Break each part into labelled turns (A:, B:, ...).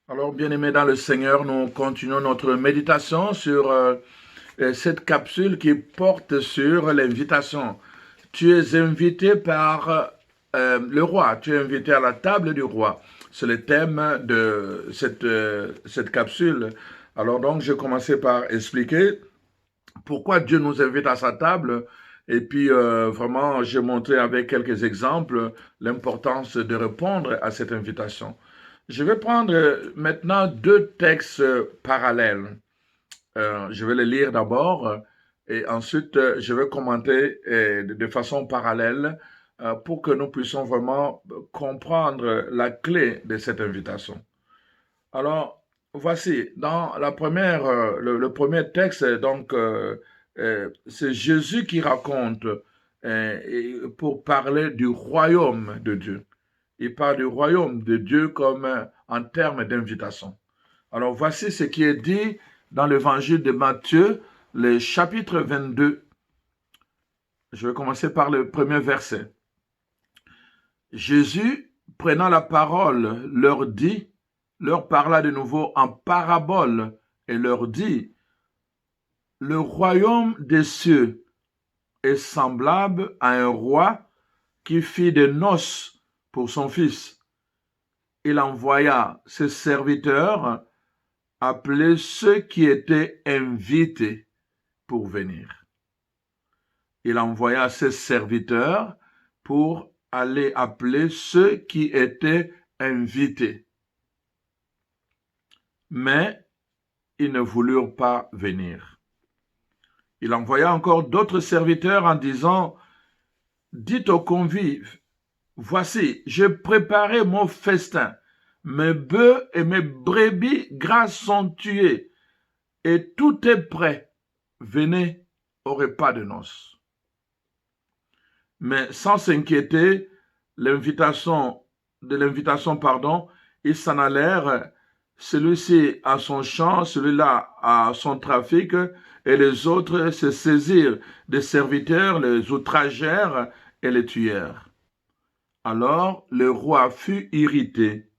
A: Alors, bien-aimés dans le Seigneur, nous continuons notre méditation sur cette capsule qui porte sur l'invitation. Tu es invité par le roi, tu es invité à la table du roi. C'est le thème de cette capsule. Alors donc, je commençais par expliquer pourquoi Dieu nous invite à sa table. Et puis, vraiment, j'ai montré avec quelques exemples l'importance de répondre à cette invitation. Je vais prendre maintenant deux textes parallèles. Je vais les lire d'abord et ensuite je vais commenter de façon parallèle pour que nous puissions vraiment comprendre la clé de cette invitation. Alors, voici, dans la première, le premier texte, donc, c'est Jésus qui raconte pour parler du royaume de Dieu. Il parle du royaume de Dieu comme en termes d'invitation. Alors, voici ce qui est dit dans l'évangile de Matthieu, le chapitre 22. Je vais commencer par le premier verset. Jésus, prenant la parole, leur parla de nouveau en parabole et leur dit, le royaume des cieux est semblable à un roi qui fit des noces pour son fils. Il envoya ses serviteurs appeler ceux qui étaient invités pour venir. Il envoya ses serviteurs pour aller appeler ceux qui étaient invités. Mais ils ne voulurent pas venir. Il envoya encore d'autres serviteurs en disant, dites aux convives, voici, j'ai préparé mon festin. Mes bœufs et mes brebis grasses sont tués et tout est prêt. Venez au repas de noces. Mais sans s'inquiéter, l'invitation, ils s'en allèrent, celui-ci à son champ, celui-là à son trafic, et les autres se saisirent des serviteurs, les outragèrent et les tuèrent. Alors le roi fut irrité.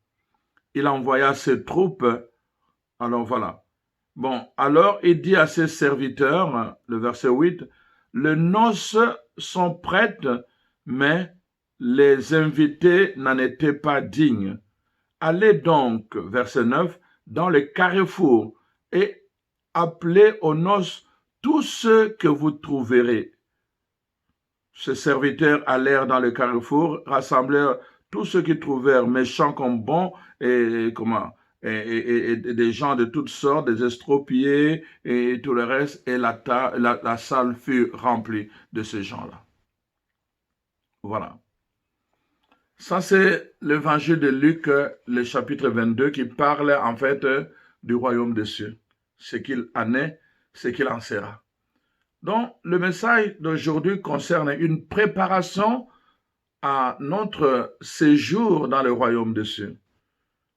A: Il envoya ses troupes. Alors voilà. Bon, alors il dit à ses serviteurs, le verset 8, les noces sont prêtes, mais les invités n'en étaient pas dignes. Allez donc, verset 9, dans le carrefour et appelez aux noces tous ceux que vous trouverez. Ses serviteurs allèrent dans le carrefour, rassemblèrent tous ceux qui trouvèrent méchants comme bons et des gens de toutes sortes, des estropiés et tout le reste, et la salle fut remplie de ces gens-là. Voilà. Ça, c'est l'évangile de Luc, le chapitre 22, qui parle en fait du royaume des cieux. Ce qu'il en est, ce qu'il en sera. Donc, le message d'aujourd'hui concerne une préparation à notre séjour dans le royaume des cieux.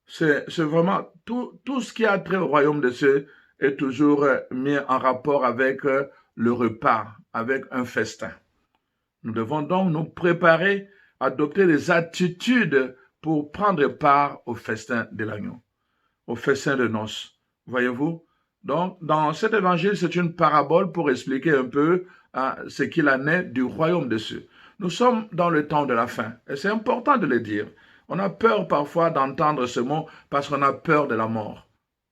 A: C'est vraiment tout ce qui a trait au royaume des cieux est toujours mis en rapport avec le repas, avec un festin. Nous devons donc nous préparer, adopter des attitudes pour prendre part au festin de l'agneau, au festin de noces. Voyez-vous? Donc, dans cet évangile, c'est une parabole pour expliquer un peu ce qu'il en est du royaume des cieux. Nous sommes dans le temps de la fin, et c'est important de le dire. On a peur parfois d'entendre ce mot parce qu'on a peur de la mort.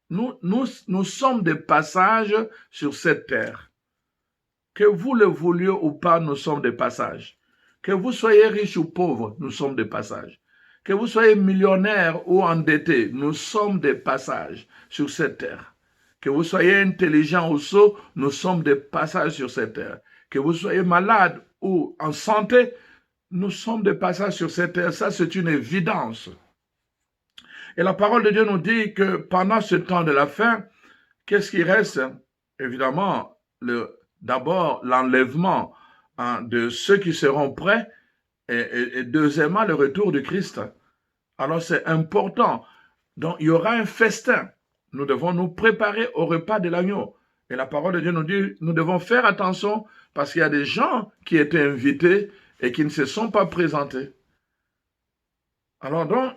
A: Nous sommes des passages sur cette terre. Que vous le vouliez ou pas, nous sommes des passages. Que vous soyez riche ou pauvre, nous sommes des passages. Que vous soyez millionnaire ou endetté, nous sommes des passages sur cette terre. Que vous soyez intelligent ou sot, nous sommes des passages sur cette terre. Que vous soyez malade ou en santé, nous sommes des passages sur cette terre. Ça, c'est une évidence. Et la parole de Dieu nous dit que pendant ce temps de la fin, qu'est-ce qui reste? Évidemment, d'abord l'enlèvement de ceux qui seront prêts et deuxièmement, le retour du Christ. Alors c'est important. Donc il y aura un festin. Nous devons nous préparer au repas de l'agneau. Et la parole de Dieu nous dit, nous devons faire attention parce qu'il y a des gens qui étaient invités et qui ne se sont pas présentés. Alors donc,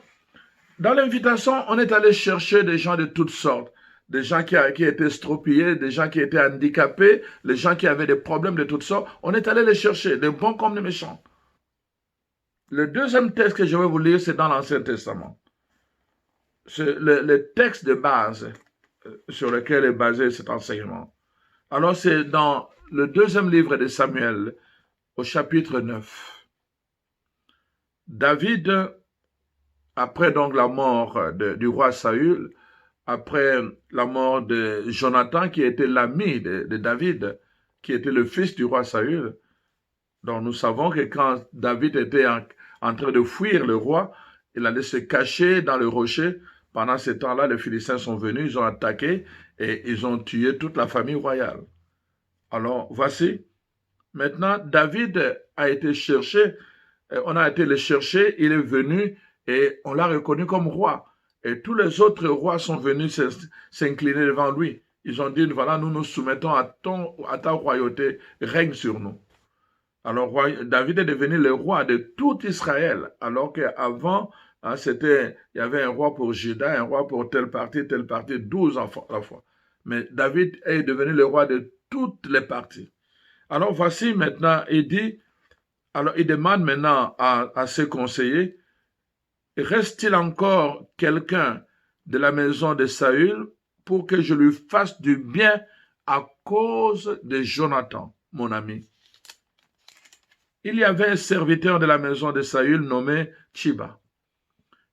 A: dans l'invitation, on est allé chercher des gens de toutes sortes. Des gens qui étaient stropillés, des gens qui étaient handicapés, les gens qui avaient des problèmes de toutes sortes. On est allé les chercher, des bons comme des méchants. Le deuxième texte que je vais vous lire, c'est dans l'Ancien Testament. C'est le texte de base sur lequel est basé cet enseignement. Alors, c'est dans le deuxième livre de Samuel, au chapitre 9. David, après donc la mort du roi Saül, après la mort de Jonathan, qui était l'ami de David, qui était le fils du roi Saül, donc nous savons que quand David était en train de fuir le roi, il allait se cacher dans le rocher. Pendant ce temps-là, les Philistins sont venus, ils ont attaqué et ils ont tué toute la famille royale. Alors, voici, maintenant, David a été cherché, on a été le chercher, il est venu et on l'a reconnu comme roi. Et tous les autres rois sont venus s'incliner devant lui. Ils ont dit, voilà, nous nous soumettons à ta royauté, règne sur nous. Alors, David est devenu le roi de tout Israël, alors qu'avant, hein, il y avait un roi pour Juda, un roi pour telle partie, 12 enfants à la fois. Mais David est devenu le roi de toutes les parties. Alors, voici maintenant, il demande maintenant à ses conseillers, reste-t-il encore quelqu'un de la maison de Saül pour que je lui fasse du bien à cause de Jonathan, mon ami? Il y avait un serviteur de la maison de Saül nommé Tchiba,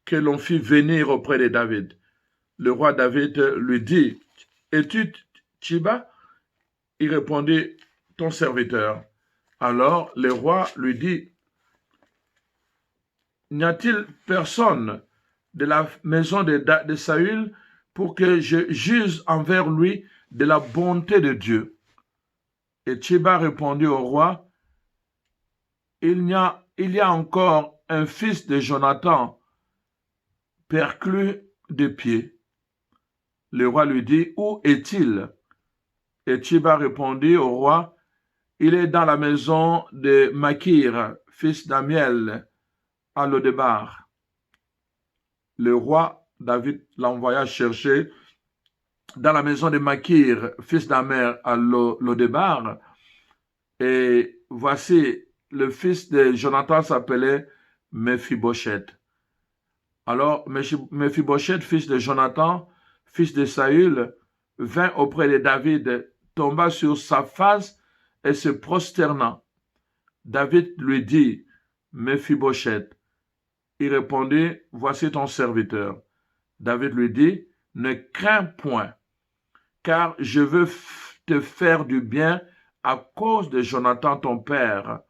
A: que l'on fit venir auprès de David. Le roi David lui dit, es-tu Tchiba? Il répondit, ton serviteur. Alors le roi lui dit, n'y a-t-il personne de la maison de Saül pour que je juge envers lui de la bonté de Dieu? Et Tchiba répondit au roi, il y a encore un fils de Jonathan, perclus de pied. Le roi lui dit, où est-il? Et Tchiba répondit au roi, il est dans la maison de Makir, fils d'Amiel, à Lodebar. Le roi David l'envoya chercher dans la maison de Makir, fils d'Amiel, à Lodebar. Et voici, le fils de Jonathan s'appelait Mephibosheth. Alors, Mephibosheth, fils de Jonathan, fils de Saül, vint auprès de David, tomba sur sa face et se prosterna. David lui dit, Mephibosheth. Il répondit, voici ton serviteur. David lui dit, ne crains point, car je veux te faire du bien à cause de Jonathan ton père.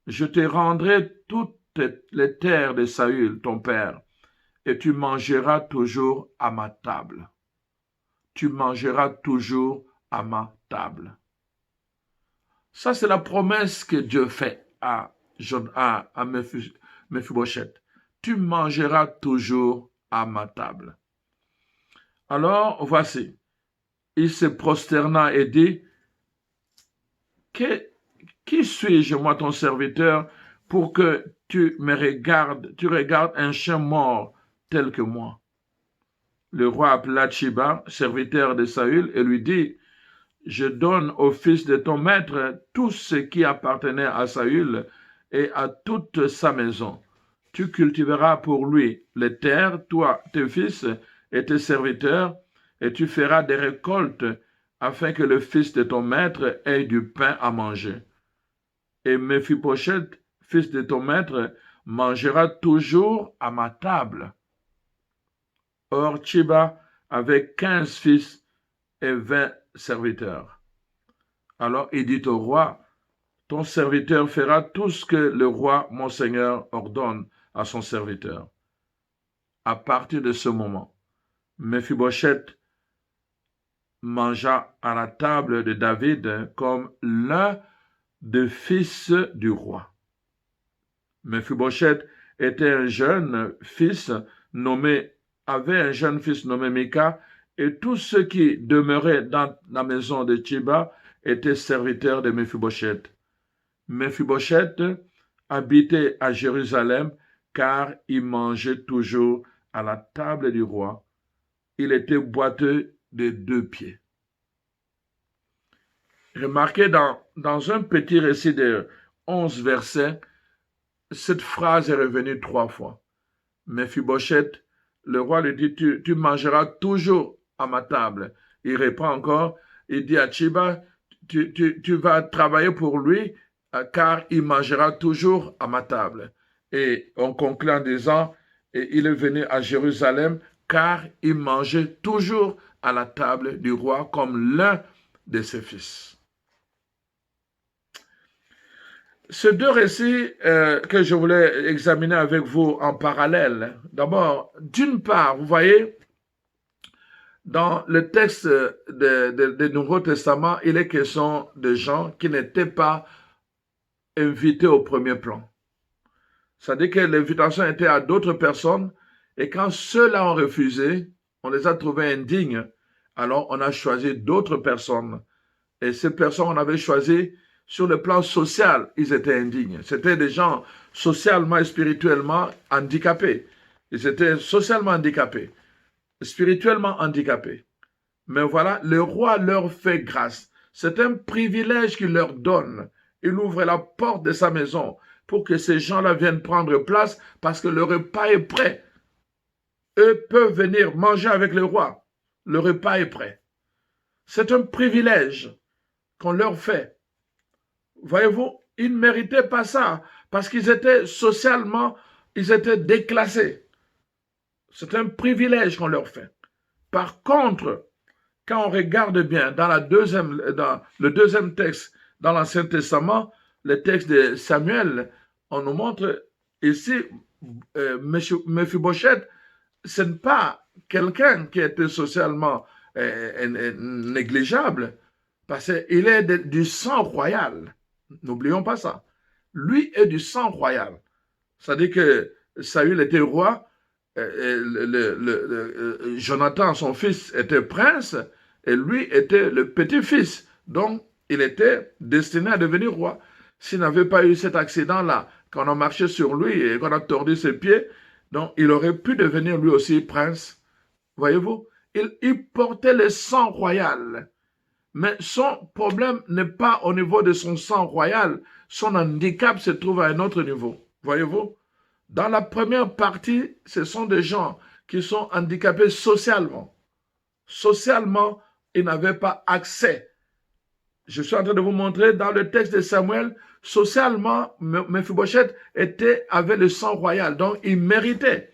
A: Je te rendrai toutes les terres de Saül ton père, et tu mangeras toujours à ma table. Tu mangeras toujours à ma table. Ça, c'est la promesse que Dieu fait à Mephibosheth. Tu mangeras toujours à ma table. Alors, voici, il se prosterna et dit, qui suis-je, moi, ton serviteur, pour que tu regardes un chien mort tel que moi? Le roi appela Tchiba, serviteur de Saül, et lui dit, je donne au fils de ton maître tout ce qui appartenait à Saül et à toute sa maison. Tu cultiveras pour lui les terres, toi, tes fils et tes serviteurs, et tu feras des récoltes afin que le fils de ton maître ait du pain à manger. Et Mephibosheth, fils de ton maître, mangera toujours à ma table. Or, Tchiba avait 15 fils et 20 serviteurs. Alors il dit au roi, ton serviteur fera tout ce que le roi, mon seigneur, ordonne à son serviteur. À partir de ce moment, Mephibosheth mangea à la table de David comme l'un des fils du roi. Mephibosheth avait un jeune fils nommé Mika, et tous ceux qui demeuraient dans la maison de Tchiba étaient serviteurs de Mephibosheth. Mephibosheth habitait à Jérusalem car il mangeait toujours à la table du roi. Il était boiteux de 2 pieds. Remarquez dans un petit récit de 11 versets, cette phrase est revenue 3 fois. Mephibosheth, le roi lui dit, tu mangeras toujours à ma table. Il répond encore, il dit à Tchiba, tu vas travailler pour lui, car il mangera toujours à ma table. Et on conclut en disant, et il est venu à Jérusalem, car il mangeait toujours à la table du roi comme l'un de ses fils. Ces 2 récits que je voulais examiner avec vous en parallèle. D'abord, d'une part, vous voyez, dans le texte du Nouveau Testament, il est question de gens qui n'étaient pas invités au premier plan. C'est-à-dire que l'invitation était à d'autres personnes, et quand ceux-là ont refusé, on les a trouvés indignes, alors on a choisi d'autres personnes. Et ces personnes, on avait choisi sur le plan social, ils étaient indignes. C'était des gens socialement et spirituellement handicapés. Ils étaient socialement handicapés, spirituellement handicapés. Mais voilà, le roi leur fait grâce. C'est un privilège qu'il leur donne. Il ouvre la porte de sa maison pour que ces gens-là viennent prendre place parce que le repas est prêt. Eux peuvent venir manger avec le roi. Le repas est prêt. C'est un privilège qu'on leur fait. Voyez-vous, ils ne méritaient pas ça parce qu'ils étaient socialement, ils étaient déclassés. C'est un privilège qu'on leur fait. Par contre, quand on regarde bien dans le deuxième texte dans l'Ancien Testament, le texte de Samuel, on nous montre ici, Mephibosheth, ce n'est pas quelqu'un qui était socialement négligeable, parce qu'il est du sang royal. N'oublions pas ça. Lui est du sang royal. C'est-à-dire que Saül était roi, Jonathan, son fils, était prince, et lui était le petit-fils. Donc, il était destiné à devenir roi. S'il n'avait pas eu cet accident-là, quand on a marché sur lui et qu'on a tordu ses pieds, donc il aurait pu devenir lui aussi prince. Voyez-vous, il portait le sang royal. Mais son problème n'est pas au niveau de son sang royal. Son handicap se trouve à un autre niveau. Voyez-vous? Dans la première partie, ce sont des gens qui sont handicapés socialement. Socialement, ils n'avaient pas accès. Je suis en train de vous montrer dans le texte de Samuel, socialement, Mephibosheth avait le sang royal, donc il méritait.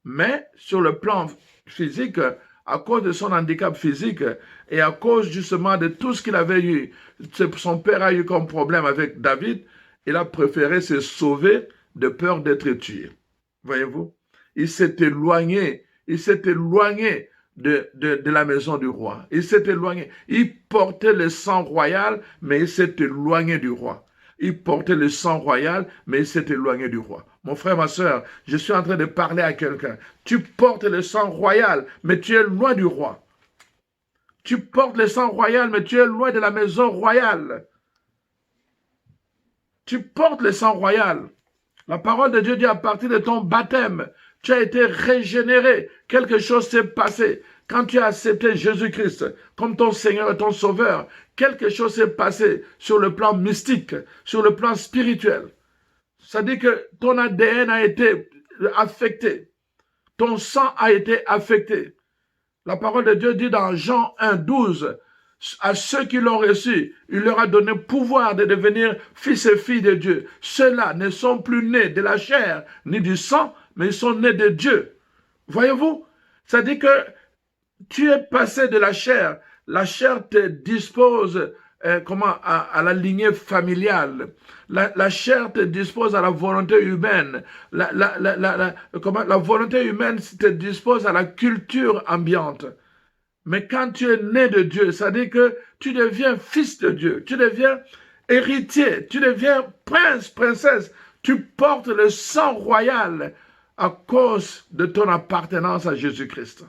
A: Mais sur le plan physique, à cause de son handicap physique et à cause justement de tout ce qu'il avait eu, son père a eu comme problème avec David, il a préféré se sauver de peur d'être tué. Voyez-vous? Il s'est éloigné de la maison du roi. Il s'est éloigné. Il portait le sang royal, mais il s'est éloigné du roi. Il portait le sang royal, mais il s'est éloigné du roi. Mon frère, ma soeur, je suis en train de parler à quelqu'un. Tu portes le sang royal, mais tu es loin du roi. Tu portes le sang royal, mais tu es loin de la maison royale. Tu portes le sang royal. La parole de Dieu dit à partir de ton baptême, tu as été régénéré. Quelque chose s'est passé. Quand tu as accepté Jésus-Christ comme ton Seigneur et ton Sauveur, quelque chose s'est passé sur le plan mystique, sur le plan spirituel. Ça dit que ton ADN a été affecté. Ton sang a été affecté. La parole de Dieu dit dans Jean 1,12, à ceux qui l'ont reçu, il leur a donné pouvoir de devenir fils et filles de Dieu. Ceux-là ne sont plus nés de la chair ni du sang, mais ils sont nés de Dieu. Voyez-vous? Ça dit que tu es passé de la chair. La chair te dispose à la lignée familiale. La chair te dispose à la volonté humaine. La volonté humaine te dispose à la culture ambiante. Mais quand tu es né de Dieu, ça dit que tu deviens fils de Dieu, tu deviens héritier, tu deviens prince, princesse, Tu portes le sang royal à cause de ton appartenance à Jésus-Christ.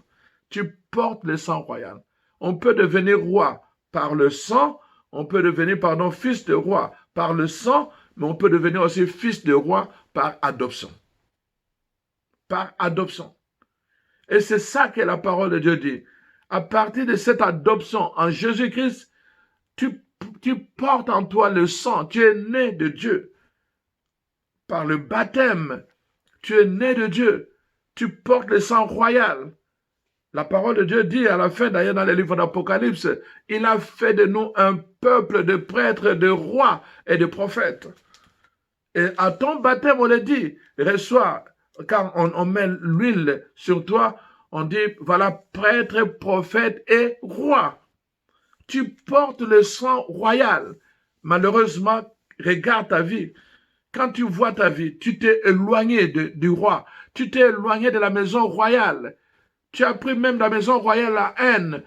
A: Tu portes le sang royal. On peut devenir roi par le sang, on peut devenir, fils de roi par le sang, mais on peut devenir aussi fils de roi par adoption. Par adoption. Et c'est ça que la parole de Dieu dit. À partir de cette adoption en Jésus-Christ, tu portes en toi le sang. Tu es né de Dieu. Par le baptême, tu es né de Dieu. Tu portes le sang royal. La parole de Dieu dit à la fin, d'ailleurs dans les livres d'Apocalypse, il a fait de nous un peuple de prêtres, de rois et de prophètes. Et à ton baptême, on le dit, reçois, quand on met l'huile sur toi, on dit, voilà, prêtre, prophète et roi. Tu portes le sang royal. Malheureusement, regarde ta vie. Quand tu vois ta vie, tu t'es éloigné du roi. Tu t'es éloigné de la maison royale. Tu as pris même la maison royale la haine.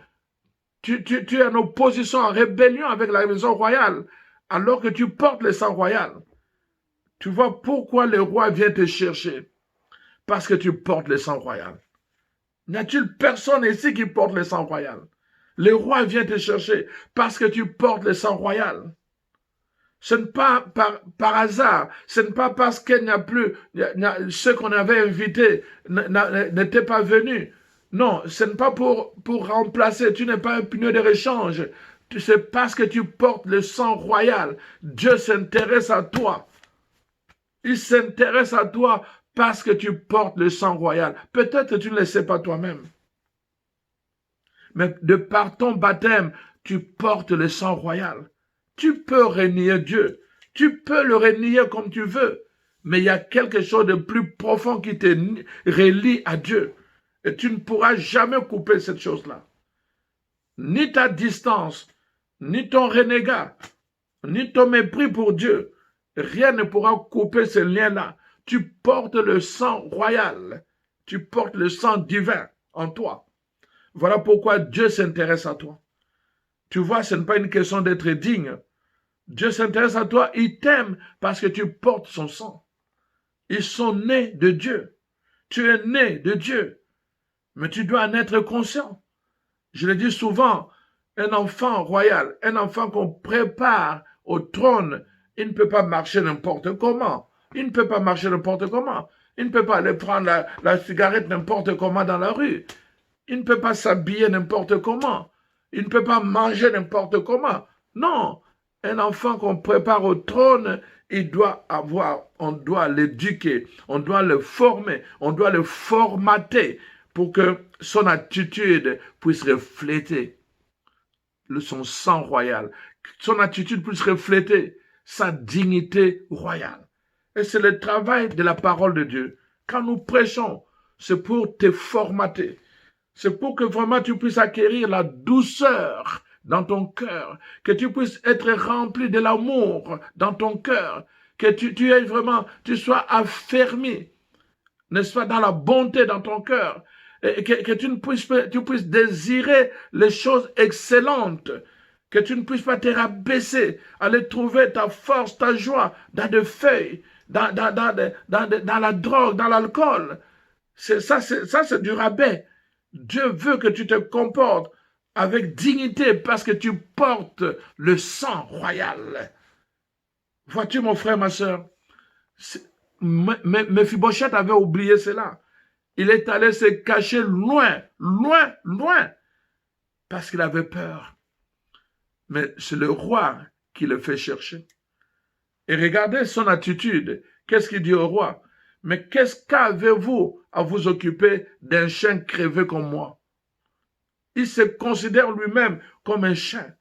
A: Tu es en opposition, en rébellion avec la maison royale, alors que tu portes le sang royal. Tu vois pourquoi le roi vient te chercher? Parce que tu portes le sang royal. N'y a-t-il personne ici qui porte le sang royal? Le roi vient te chercher parce que tu portes le sang royal. Ce n'est pas par hasard, ce n'est pas parce qu'il n'y a plus, ceux qu'on avait invités n'étaient pas venus. Non, ce n'est pas pour remplacer, tu n'es pas un pneu de rechange. C'est parce que tu portes le sang royal. Dieu s'intéresse à toi. Il s'intéresse à toi parce que tu portes le sang royal. Peut-être que tu ne le sais pas toi-même. Mais de par ton baptême, tu portes le sang royal. Tu peux renier Dieu. Tu peux le renier comme tu veux. Mais il y a quelque chose de plus profond qui te relie à Dieu. Et tu ne pourras jamais couper cette chose-là. Ni ta distance, ni ton renégat, ni ton mépris pour Dieu. Rien ne pourra couper ce lien-là. Tu portes le sang royal. Tu portes le sang divin en toi. Voilà pourquoi Dieu s'intéresse à toi. Tu vois, ce n'est pas une question d'être digne. Dieu s'intéresse à toi, il t'aime parce que tu portes son sang. Ils sont nés de Dieu. Tu es né de Dieu. Mais tu dois en être conscient. Je le dis souvent, un enfant royal, un enfant qu'on prépare au trône, il ne peut pas marcher n'importe comment. Il ne peut pas marcher n'importe comment. Il ne peut pas aller prendre la cigarette n'importe comment dans la rue. Il ne peut pas s'habiller n'importe comment. Il ne peut pas manger n'importe comment. Non, un enfant qu'on prépare au trône, on doit l'éduquer, on doit le former, on doit le formater pour que son attitude puisse refléter son sang royal, son attitude puisse refléter sa dignité royale. Et c'est le travail de la parole de Dieu. Quand nous prêchons, c'est pour te formater. C'est pour que vraiment tu puisses acquérir la douceur dans ton cœur, que tu puisses être rempli de l'amour dans ton cœur, que tu sois affermi, n'est-ce pas, dans la bonté dans ton cœur, et que tu puisses désirer les choses excellentes, que tu ne puisses pas te rabaisser, aller trouver ta force, ta joie dans des feuilles, dans la drogue, dans l'alcool. Ça, c'est du rabais. Dieu veut que tu te comportes avec dignité parce que tu portes le sang royal. Vois-tu, mon frère, ma soeur, Mephibosheth avait oublié cela. Il est allé se cacher loin, loin, loin, parce qu'il avait peur. Mais c'est le roi qui le fait chercher. Et regardez son attitude. Qu'est-ce qu'il dit au roi? Mais qu'avez-vous à vous occuper d'un chien crevé comme moi? Il se considère lui-même comme un chien.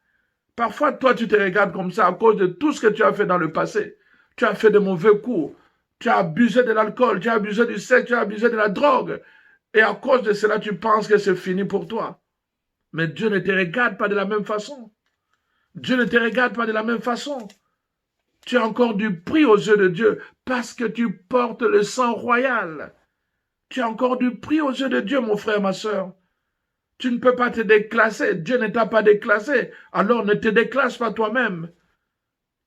A: Parfois, toi, tu te regardes comme ça à cause de tout ce que tu as fait dans le passé. Tu as fait de mauvais coups. Tu as abusé de l'alcool, tu as abusé du sexe, tu as abusé de la drogue. Et à cause de cela, tu penses que c'est fini pour toi. Mais Dieu ne te regarde pas de la même façon. Dieu ne te regarde pas de la même façon. Tu as encore du prix aux yeux de Dieu parce que tu portes le sang royal. Tu as encore du prix aux yeux de Dieu, mon frère, ma soeur. Tu ne peux pas te déclasser. Dieu ne t'a pas déclassé. Alors ne te déclasse pas toi-même.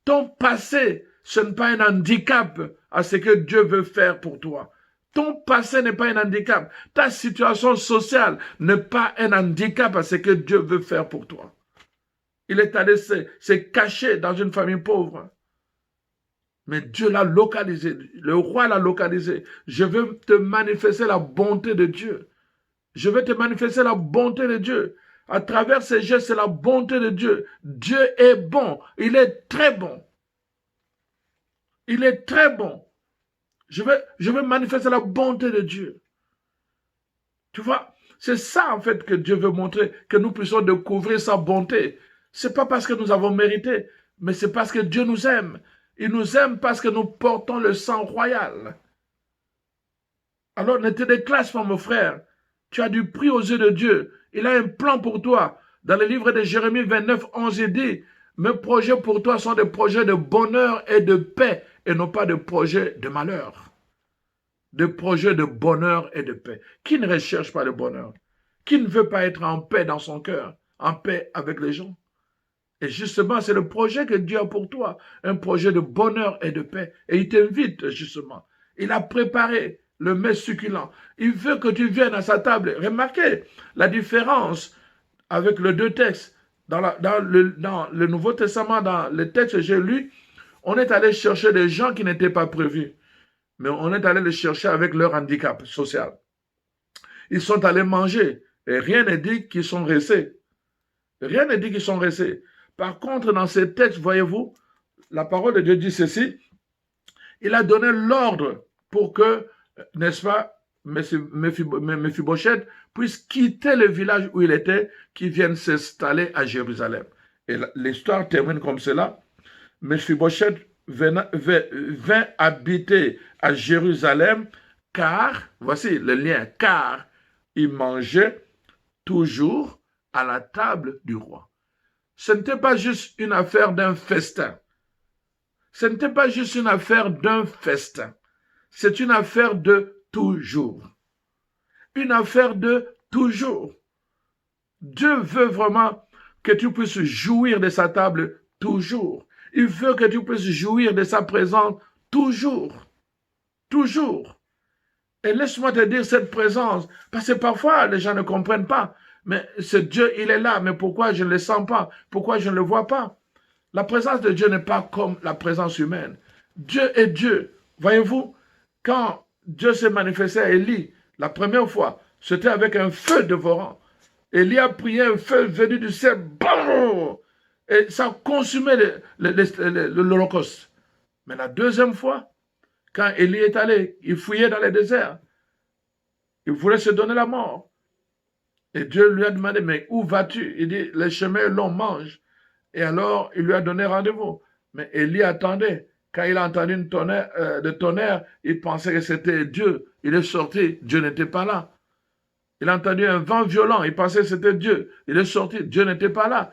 A: Ton passé, ce n'est pas un handicap à ce que Dieu veut faire pour toi. Ton passé n'est pas un handicap. Ta situation sociale n'est pas un handicap à ce que Dieu veut faire pour toi. Il est allé se cacher dans une famille pauvre. Mais Dieu l'a localisé. Le roi l'a localisé. Je veux te manifester la bonté de Dieu. Je veux te manifester la bonté de Dieu. À travers ces gestes, c'est la bonté de Dieu. Dieu est bon. Il est très bon. Il est très bon. Je veux manifester la bonté de Dieu. Tu vois, c'est ça en fait que Dieu veut montrer, que nous puissions découvrir sa bonté. Ce n'est pas parce que nous avons mérité, mais c'est parce que Dieu nous aime. Il nous aime parce que nous portons le sang royal. Alors ne te déclasse pas, mon frère. Tu as du prix aux yeux de Dieu. Il a un plan pour toi. Dans le livre de Jérémie 29, 11, il dit, mes projets pour toi sont des projets de bonheur et de paix, et non pas de projets de malheur. Des projets de bonheur et de paix. Qui ne recherche pas le bonheur? Qui ne veut pas être en paix dans son cœur, en paix avec les gens? Et justement, c'est le projet que Dieu a pour toi, un projet de bonheur et de paix. Et il t'invite, justement. Il a préparé le mets succulent. Il veut que tu viennes à sa table. Remarquez la différence avec les deux textes. Dans le Nouveau Testament, dans le texte que j'ai lu, on est allé chercher des gens qui n'étaient pas prévus. Mais on est allé les chercher avec leur handicap social. Ils sont allés manger. Et rien n'est dit qu'ils sont restés. Rien n'est dit qu'ils sont restés. Par contre, dans ces textes, voyez-vous, la parole de Dieu dit ceci. Il a donné l'ordre pour que, n'est-ce pas, Mephibosheth puisse quitter le village où il était, qu'il vienne s'installer à Jérusalem. Et l'histoire termine comme cela. Mephibosheth vint habiter à Jérusalem, car, voici le lien, car il mangeait toujours à la table du roi. Ce n'était pas juste une affaire d'un festin. Ce n'était pas juste une affaire d'un festin. C'est une affaire de toujours. Une affaire de toujours. Dieu veut vraiment que tu puisses jouir de sa table toujours. Il veut que tu puisses jouir de sa présence toujours. Toujours. Et laisse-moi te dire cette présence, parce que parfois les gens ne comprennent pas. Mais ce Dieu, il est là, mais pourquoi je ne le sens pas? Pourquoi je ne le vois pas? La présence de Dieu n'est pas comme la présence humaine. Dieu est Dieu. Voyez-vous, quand Dieu s'est manifesté à Élie, la première fois, c'était avec un feu dévorant. Élie a prié un feu venu du ciel, bam, et ça a consumé l'Holocauste. Mais la deuxième fois, quand Élie est allé, il fouillait dans les déserts. Il voulait se donner la mort. Et Dieu lui a demandé, mais où vas-tu? Il dit, les chemins longs mange. Et alors, il lui a donné rendez-vous. Mais Élie attendait. Quand il a entendu une tonnerre, il pensait que c'était Dieu. Il est sorti, Dieu n'était pas là. Il a entendu un vent violent, il pensait que c'était Dieu. Il est sorti, Dieu n'était pas là.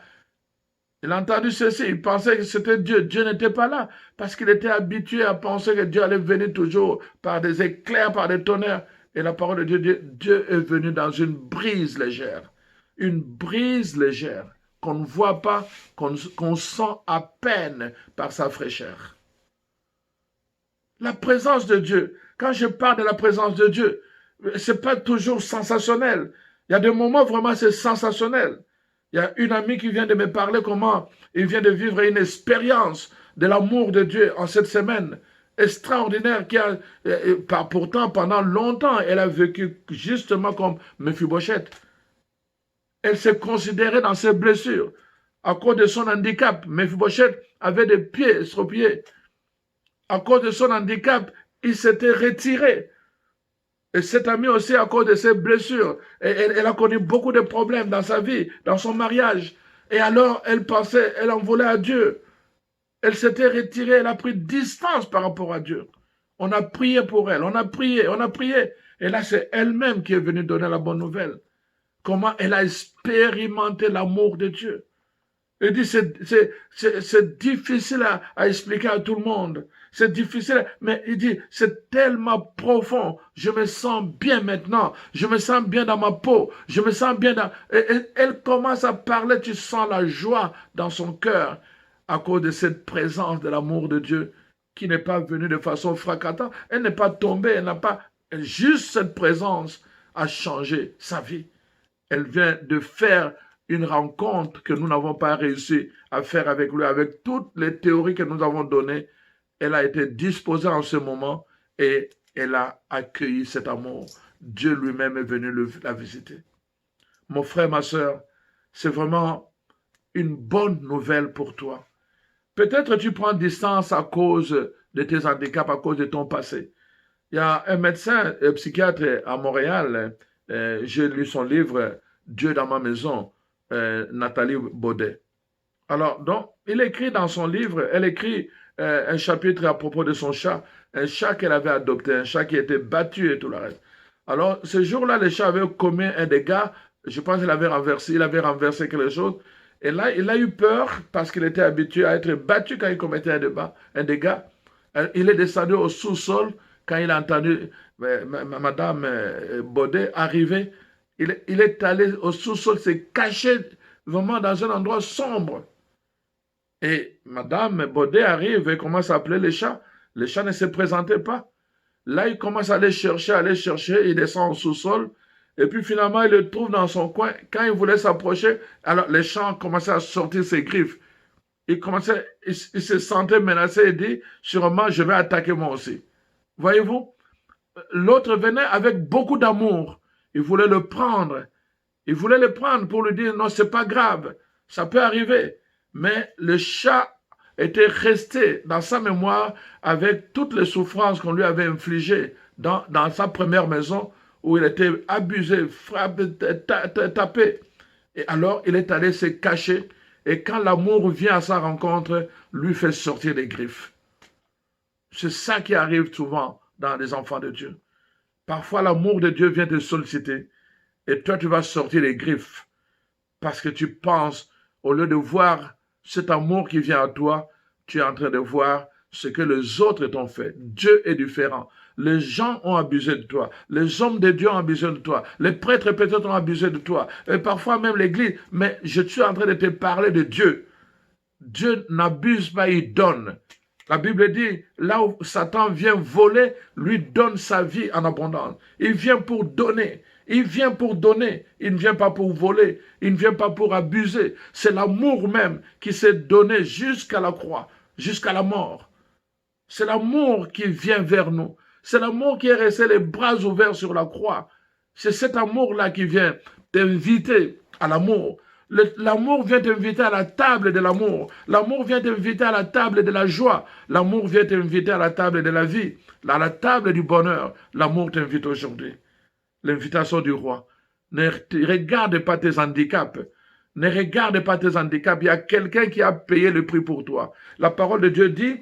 A: Il a entendu ceci, il pensait que c'était Dieu. Dieu n'était pas là. Parce qu'il était habitué à penser que Dieu allait venir toujours par des éclairs, par des tonnerres. Et la parole de Dieu dit, Dieu est venu dans une brise légère. Une brise légère qu'on ne voit pas, qu'on sent à peine par sa fraîcheur. La présence de Dieu. Quand je parle de la présence de Dieu, ce n'est pas toujours sensationnel. Il y a des moments vraiment c'est sensationnel. Il y a une amie qui vient de me parler comment il vient de vivre une expérience de l'amour de Dieu en cette semaine extraordinaire pourtant pendant longtemps elle a vécu justement comme Mephibosheth. Elle s'est considérée dans ses blessures à cause de son handicap. Mephibosheth avait des pieds estropiés. À cause de son handicap, il s'était retiré. Et cette amie aussi, à cause de ses blessures, elle a connu beaucoup de problèmes dans sa vie, dans son mariage. Et alors, elle pensait, elle en voulait à Dieu. Elle s'était retirée, elle a pris distance par rapport à Dieu. On a prié pour elle, on a prié, on a prié. Et là, c'est elle-même qui est venue donner la bonne nouvelle. Comment elle a expérimenté l'amour de Dieu. Il dit, c'est difficile à expliquer à tout le monde. C'est difficile, mais il dit, c'est tellement profond. Je me sens bien maintenant. Je me sens bien dans ma peau. Je me sens bien dans... Et elle commence à parler, tu sens la joie dans son cœur à cause de cette présence de l'amour de Dieu qui n'est pas venue de façon fracasante. Elle n'est pas tombée, elle n'a pas... Juste cette présence a changé sa vie. Elle vient de faire une rencontre que nous n'avons pas réussi à faire avec lui, avec toutes les théories que nous avons données. Elle a été disposée en ce moment et elle a accueilli cet amour. Dieu lui-même est venu la visiter. Mon frère, ma soeur, c'est vraiment une bonne nouvelle pour toi. Peut-être tu prends distance à cause de tes handicaps, à cause de ton passé. Il y a un médecin, un psychiatre à Montréal, j'ai lu son livre « Dieu dans ma maison », Nathalie Baudet. Alors, donc, il écrit dans son livre, elle écrit un chapitre à propos de son chat, un chat qu'elle avait adopté, un chat qui était battu et tout le reste. Alors, ce jour-là, le chat avait commis un dégât, je pense qu'il avait renversé quelque chose, et là, il a eu peur parce qu'il était habitué à être battu quand il commettait un dégât. Il est descendu au sous-sol quand il a entendu Madame Baudet arriver. Il est allé au sous-sol, s'est caché vraiment dans un endroit sombre. Et Madame Baudet arrive et commence à appeler les chats. Les chats ne se présentaient pas. Là, il commence à aller chercher, il descend au sous-sol. Et puis finalement, il le trouve dans son coin. Quand il voulait s'approcher, alors les chats commençaient à sortir ses griffes. Il se sentait menacé et dit, sûrement, je vais attaquer moi aussi. Voyez-vous, l'autre venait avec beaucoup d'amour. Il voulait le prendre. Il voulait le prendre pour lui dire, non, c'est pas grave, ça peut arriver. Mais le chat était resté dans sa mémoire avec toutes les souffrances qu'on lui avait infligées dans sa première maison où il était abusé, frappé, tapé. Et alors, il est allé se cacher. Et quand l'amour vient à sa rencontre, lui fait sortir les griffes. C'est ça qui arrive souvent dans les enfants de Dieu. Parfois, l'amour de Dieu vient te solliciter. Et toi, tu vas sortir les griffes. Parce que tu penses, au lieu de voir cet amour qui vient à toi, tu es en train de voir ce que les autres t'ont fait. Dieu est différent. Les gens ont abusé de toi. Les hommes de Dieu ont abusé de toi. Les prêtres peut-être ont abusé de toi. Et parfois même l'Église. Mais je suis en train de te parler de Dieu. Dieu n'abuse pas, il donne. La Bible dit, là où Satan vient voler, lui donne sa vie en abondance. Il vient pour donner. Il vient pour donner. Il ne vient pas pour voler. Il ne vient pas pour abuser. C'est l'amour même qui s'est donné jusqu'à la croix, jusqu'à la mort. C'est l'amour qui vient vers nous. C'est l'amour qui est resté les bras ouverts sur la croix. C'est cet amour-là qui vient t'inviter à l'amour. L'amour vient t'inviter à la table de l'amour. L'amour vient t'inviter à la table de la joie. L'amour vient t'inviter à la table de la vie, à la table du bonheur. L'amour t'invite aujourd'hui. L'invitation du roi. Ne regarde pas tes handicaps. Ne regarde pas tes handicaps. Il y a quelqu'un qui a payé le prix pour toi. La parole de Dieu dit,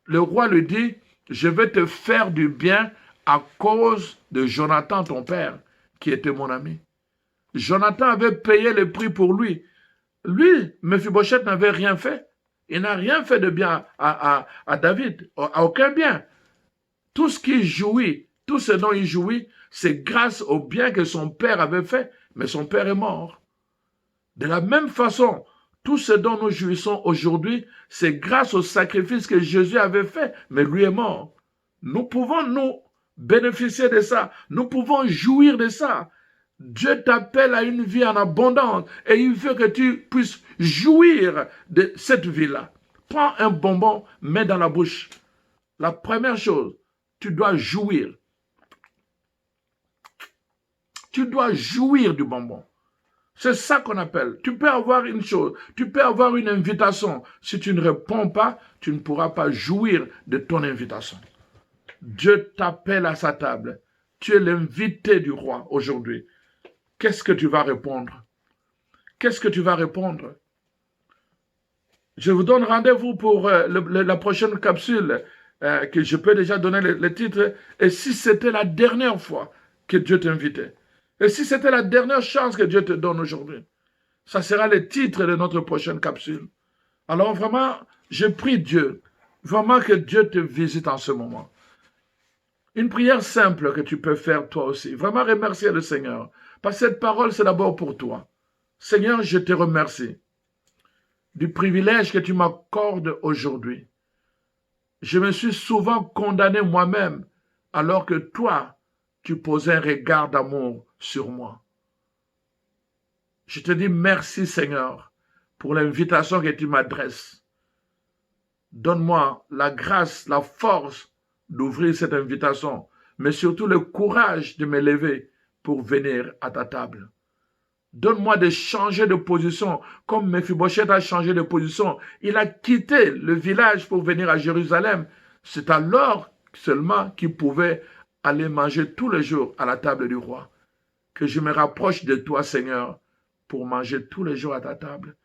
A: le roi lui dit, je vais te faire du bien à cause de Jonathan, ton père, qui était mon ami. Jonathan avait payé le prix pour lui. Lui, Mephibosheth n'avait rien fait. Il n'a rien fait de bien à David, à aucun bien. Tout ce qu'il jouit, tout ce dont il jouit, c'est grâce au bien que son père avait fait, mais son père est mort. De la même façon, tout ce dont nous jouissons aujourd'hui, c'est grâce au sacrifice que Jésus avait fait, mais lui est mort. Nous pouvons nous bénéficier de ça, nous pouvons jouir de ça. Dieu t'appelle à une vie en abondance et il veut que tu puisses jouir de cette vie-là. Prends un bonbon, mets dans la bouche. La première chose, tu dois jouir. Tu dois jouir du bonbon. C'est ça qu'on appelle. Tu peux avoir une chose, tu peux avoir une invitation. Si tu ne réponds pas, tu ne pourras pas jouir de ton invitation. Dieu t'appelle à sa table. Tu es l'invité du roi aujourd'hui. Qu'est-ce que tu vas répondre? Qu'est-ce que tu vas répondre? Je vous donne rendez-vous pour la prochaine capsule que je peux déjà donner le titre. Et si c'était la dernière fois que Dieu t'invitait? Et si c'était la dernière chance que Dieu te donne aujourd'hui? Ça sera le titre de notre prochaine capsule. Alors vraiment, je prie Dieu, vraiment que Dieu te visite en ce moment. Une prière simple que tu peux faire toi aussi. Vraiment remercier le Seigneur. Parce que cette parole, c'est d'abord pour toi. Seigneur, je te remercie du privilège que tu m'accordes aujourd'hui. Je me suis souvent condamné moi-même, alors que toi, tu posais un regard d'amour sur moi. Je te dis merci, Seigneur, pour l'invitation que tu m'adresses. Donne-moi la grâce, la force d'ouvrir cette invitation, mais surtout le courage de me lever pour venir à ta table. Donne-moi de changer de position, comme Mephibosheth a changé de position. Il a quitté le village pour venir à Jérusalem. C'est alors seulement qu'il pouvait aller manger tous les jours à la table du roi. Que je me rapproche de toi, Seigneur, pour manger tous les jours à ta table.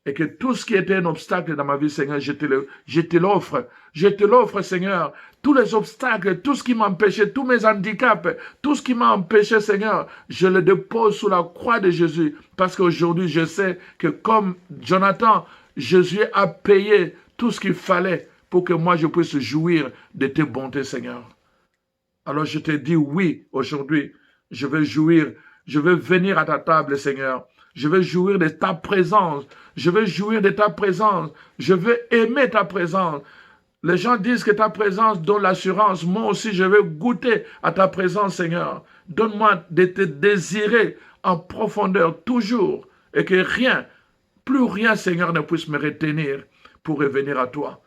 A: Et que tout ce qui était un obstacle dans ma vie, Seigneur, je te l'offre. Je te l'offre, Seigneur. Tous les obstacles, tout ce qui m'empêchait, tous mes handicaps, tout ce qui m'a empêché, Seigneur, je le dépose sous la croix de Jésus. Parce qu'aujourd'hui, je sais que comme Jonathan, Jésus a payé tout ce qu'il fallait pour que moi, je puisse jouir de tes bontés, Seigneur. Alors je te dis oui, aujourd'hui, je veux jouir, je veux venir à ta table, Seigneur. Je veux jouir de ta présence. Je veux jouir de ta présence. Je veux aimer ta présence. Les gens disent que ta présence donne l'assurance. Moi aussi, je veux goûter à ta présence, Seigneur. Donne-moi de te désirer en profondeur toujours et que rien, plus rien, Seigneur, ne puisse me retenir pour revenir à toi.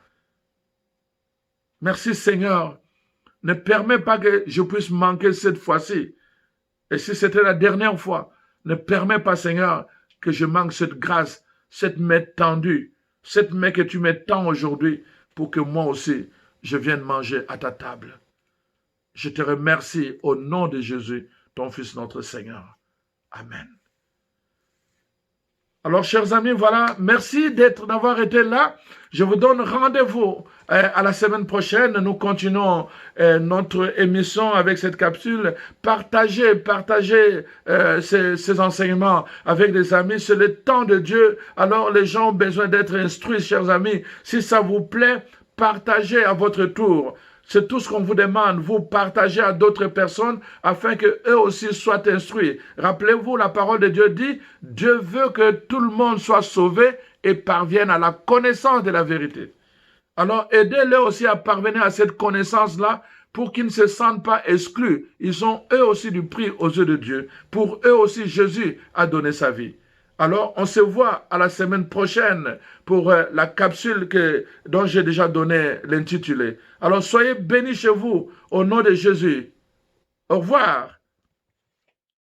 A: Merci, Seigneur. Ne permets pas que je puisse manquer cette fois-ci. Et si c'était la dernière fois, ne permets pas, Seigneur, que je manque cette grâce, cette main tendue, cette main que tu m'étends aujourd'hui pour que moi aussi, je vienne manger à ta table. Je te remercie au nom de Jésus, ton Fils, notre Seigneur. Amen. Alors, chers amis, voilà, merci d'avoir été là. Je vous donne rendez-vous à la semaine prochaine. Nous continuons notre émission avec cette capsule. Partagez ces enseignements avec des amis. C'est le temps de Dieu. Alors, les gens ont besoin d'être instruits, chers amis. Si ça vous plaît, partagez à votre tour. C'est tout ce qu'on vous demande. Vous partagez à d'autres personnes afin qu'eux aussi soient instruits. Rappelez-vous, la parole de Dieu dit, Dieu veut que tout le monde soit sauvé et parvienne à la connaissance de la vérité. Alors, aidez-les aussi à parvenir à cette connaissance-là pour qu'ils ne se sentent pas exclus. Ils ont eux aussi du prix aux yeux de Dieu. Pour eux aussi, Jésus a donné sa vie. Alors, on se voit à la semaine prochaine pour la capsule dont j'ai déjà donné l'intitulé. Alors, soyez bénis chez vous au nom de Jésus. Au revoir.